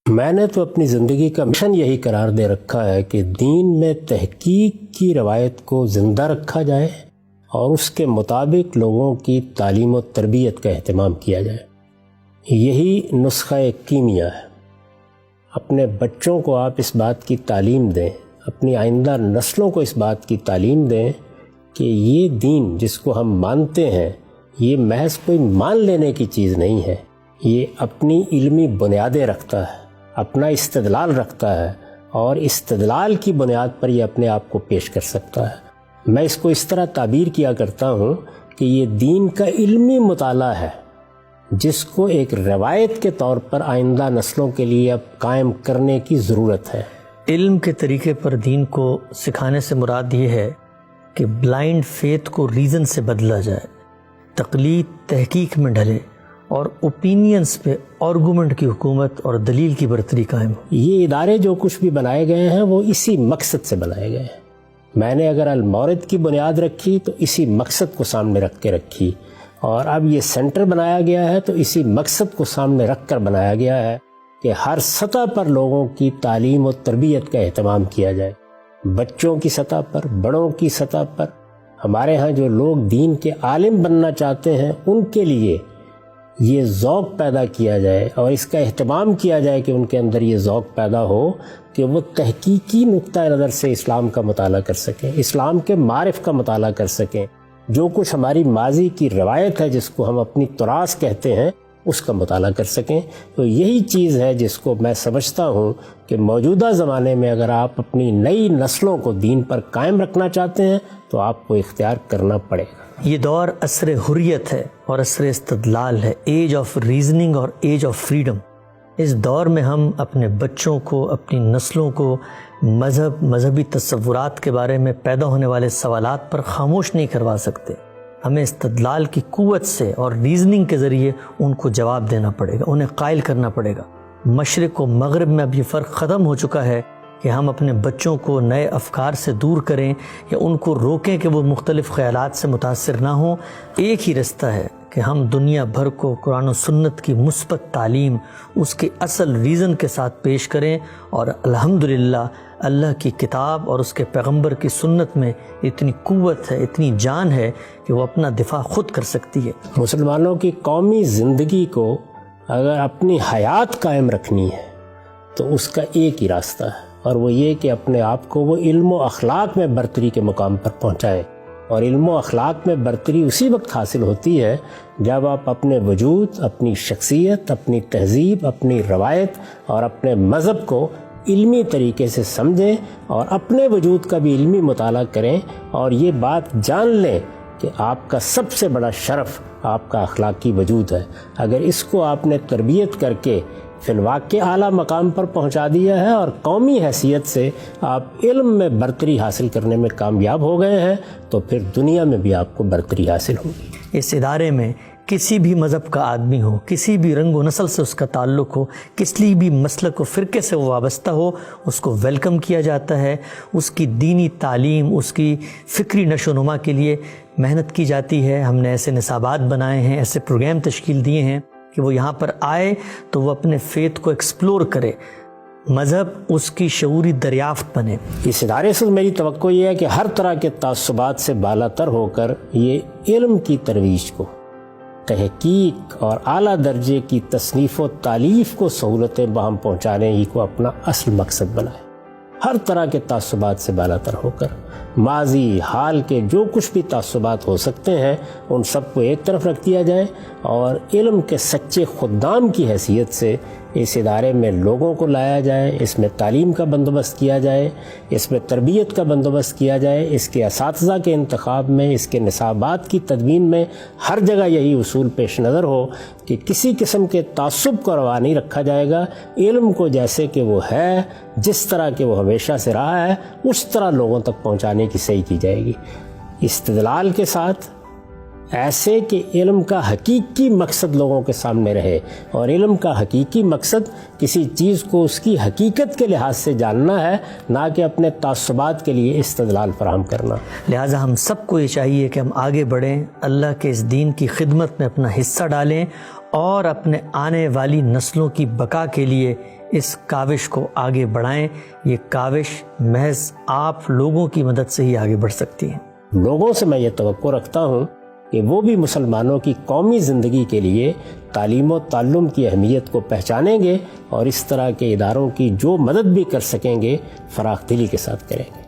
میں نے تو اپنی زندگی کا مشن یہی قرار دے رکھا ہے کہ دین میں تحقیق کی روایت کو زندہ رکھا جائے اور اس کے مطابق لوگوں کی تعلیم و تربیت کا اہتمام کیا جائے۔ یہی نسخہ کیمیا ہے۔ اپنے بچوں کو آپ اس بات کی تعلیم دیں، اپنی آئندہ نسلوں کو اس بات کی تعلیم دیں کہ یہ دین جس کو ہم مانتے ہیں یہ محض کوئی مان لینے کی چیز نہیں ہے، یہ اپنی علمی بنیادیں رکھتا ہے، اپنا استدلال رکھتا ہے، اور استدلال کی بنیاد پر یہ اپنے آپ کو پیش کر سکتا ہے۔ میں اس کو اس طرح تعبیر کیا کرتا ہوں کہ یہ دین کا علمی مطالعہ ہے جس کو ایک روایت کے طور پر آئندہ نسلوں کے لیے اب قائم کرنے کی ضرورت ہے۔ علم کے طریقے پر دین کو سکھانے سے مراد یہ ہے کہ بلائنڈ فیتھ کو ریزن سے بدلا جائے، تقلید تحقیق میں ڈھلے، اور اوپینینز پہ آرگومنٹ کی حکومت اور دلیل کی برتری قائم ہو۔ یہ ادارے جو کچھ بھی بنائے گئے ہیں وہ اسی مقصد سے بنائے گئے ہیں۔ میں نے اگر المورد کی بنیاد رکھی تو اسی مقصد کو سامنے رکھ کے رکھی، اور اب یہ سینٹر بنایا گیا ہے تو اسی مقصد کو سامنے رکھ کر بنایا گیا ہے کہ ہر سطح پر لوگوں کی تعلیم و تربیت کا اہتمام کیا جائے، بچوں کی سطح پر، بڑوں کی سطح پر۔ ہمارے ہاں جو لوگ دین کے عالم بننا چاہتے ہیں ان کے لیے یہ ذوق پیدا کیا جائے اور اس کا اہتمام کیا جائے کہ ان کے اندر یہ ذوق پیدا ہو کہ وہ تحقیقی نقطہ نظر سے اسلام کا مطالعہ کر سکیں، اسلام کے معارف کا مطالعہ کر سکیں، جو کچھ ہماری ماضی کی روایت ہے جس کو ہم اپنی تراث کہتے ہیں اس کا مطالعہ کر سکیں۔ تو یہی چیز ہے جس کو میں سمجھتا ہوں کہ موجودہ زمانے میں اگر آپ اپنی نئی نسلوں کو دین پر قائم رکھنا چاہتے ہیں تو آپ کو اختیار کرنا پڑے گا۔ یہ دور عصر حریت ہے اور عصر استدلال ہے، ایج آف ریزننگ اور ایج آف فریڈم۔ اس دور میں ہم اپنے بچوں کو، اپنی نسلوں کو مذہبی تصورات کے بارے میں پیدا ہونے والے سوالات پر خاموش نہیں کروا سکتے۔ ہمیں استدلال کی قوت سے اور ریزننگ کے ذریعے ان کو جواب دینا پڑے گا، انہیں قائل کرنا پڑے گا۔ مشرق و مغرب میں اب یہ فرق ختم ہو چکا ہے کہ ہم اپنے بچوں کو نئے افکار سے دور کریں یا ان کو روکیں کہ وہ مختلف خیالات سے متاثر نہ ہوں۔ ایک ہی رستہ ہے کہ ہم دنیا بھر کو قرآن و سنت کی مثبت تعلیم اس کے اصل ریزن کے ساتھ پیش کریں، اور الحمدللہ اللہ کی کتاب اور اس کے پیغمبر کی سنت میں اتنی قوت ہے، اتنی جان ہے کہ وہ اپنا دفاع خود کر سکتی ہے۔ مسلمانوں کی قومی زندگی کو اگر اپنی حیات قائم رکھنی ہے تو اس کا ایک ہی راستہ ہے، اور وہ یہ کہ اپنے آپ کو وہ علم و اخلاق میں برتری کے مقام پر پہنچائیں۔ اور علم و اخلاق میں برتری اسی وقت حاصل ہوتی ہے جب آپ اپنے وجود، اپنی شخصیت، اپنی تہذیب، اپنی روایت اور اپنے مذہب کو علمی طریقے سے سمجھیں اور اپنے وجود کا بھی علمی مطالعہ کریں، اور یہ بات جان لیں کہ آپ کا سب سے بڑا شرف آپ کا اخلاقی وجود ہے۔ اگر اس کو آپ نے تربیت کر کے فی الواقع اعلیٰ مقام پر پہنچا دیا ہے اور قومی حیثیت سے آپ علم میں برتری حاصل کرنے میں کامیاب ہو گئے ہیں تو پھر دنیا میں بھی آپ کو برتری حاصل ہوگی۔ اس ادارے میں کسی بھی مذہب کا آدمی ہو، کسی بھی رنگ و نسل سے اس کا تعلق ہو، کسی بھی مسلک و فرقے سے وہ وابستہ ہو، اس کو ویلکم کیا جاتا ہے۔ اس کی دینی تعلیم، اس کی فکری نشو و نما کے لیے محنت کی جاتی ہے۔ ہم نے ایسے نصابات بنائے ہیں، ایسے پروگرام تشکیل دیے ہیں کہ وہ یہاں پر آئے تو وہ اپنے فیتھ کو ایکسپلور کرے، مذہب اس کی شعوری دریافت بنے۔ اس ادارے سے میری توقع یہ ہے کہ ہر طرح کے تعصبات سے بالا تر ہو کر یہ علم کی ترویج کو، تحقیق اور اعلیٰ درجے کی تصنیف و تالیف کو سہولتیں باہم پہنچانے ہی کو اپنا اصل مقصد بنائے۔ ہر طرح کے تعصبات سے بالا تر ہو کر ماضی حال کے جو کچھ بھی تعصبات ہو سکتے ہیں ان سب کو ایک طرف رکھ دیا جائے، اور علم کے سچے خدام کی حیثیت سے اس ادارے میں لوگوں کو لایا جائے، اس میں تعلیم کا بندوبست کیا جائے، اس میں تربیت کا بندوبست کیا جائے، اس کے اساتذہ کے انتخاب میں، اس کے نصابات کی تدوین میں ہر جگہ یہی اصول پیش نظر ہو کہ کسی قسم کے تعصب کو روا نہیں رکھا جائے گا۔ علم کو جیسے کہ وہ ہے، جس طرح کہ وہ ہمیشہ سے رہا ہے، اس طرح لوگوں تک پہنچانے کی صحیح کی جائے گی، استدلال کے ساتھ، ایسے کہ علم کا حقیقی مقصد لوگوں کے سامنے رہے، اور علم کا حقیقی مقصد کسی چیز کو اس کی حقیقت کے لحاظ سے جاننا ہے، نہ کہ اپنے تعصبات کے لیے استدلال فراہم کرنا۔ لہٰذا ہم سب کو یہ چاہیے کہ ہم آگے بڑھیں، اللہ کے اس دین کی خدمت میں اپنا حصہ ڈالیں، اور اپنے آنے والی نسلوں کی بقا کے لیے اس کاوش کو آگے بڑھائیں۔ یہ کاوش محض آپ لوگوں کی مدد سے ہی آگے بڑھ سکتی ہے۔ لوگوں سے میں یہ توقع رکھتا ہوں کہ وہ بھی مسلمانوں کی قومی زندگی کے لیے تعلیم و تعلم کی اہمیت کو پہچانیں گے اور اس طرح کے اداروں کی جو مدد بھی کر سکیں گے فراخ دلی کے ساتھ کریں گے۔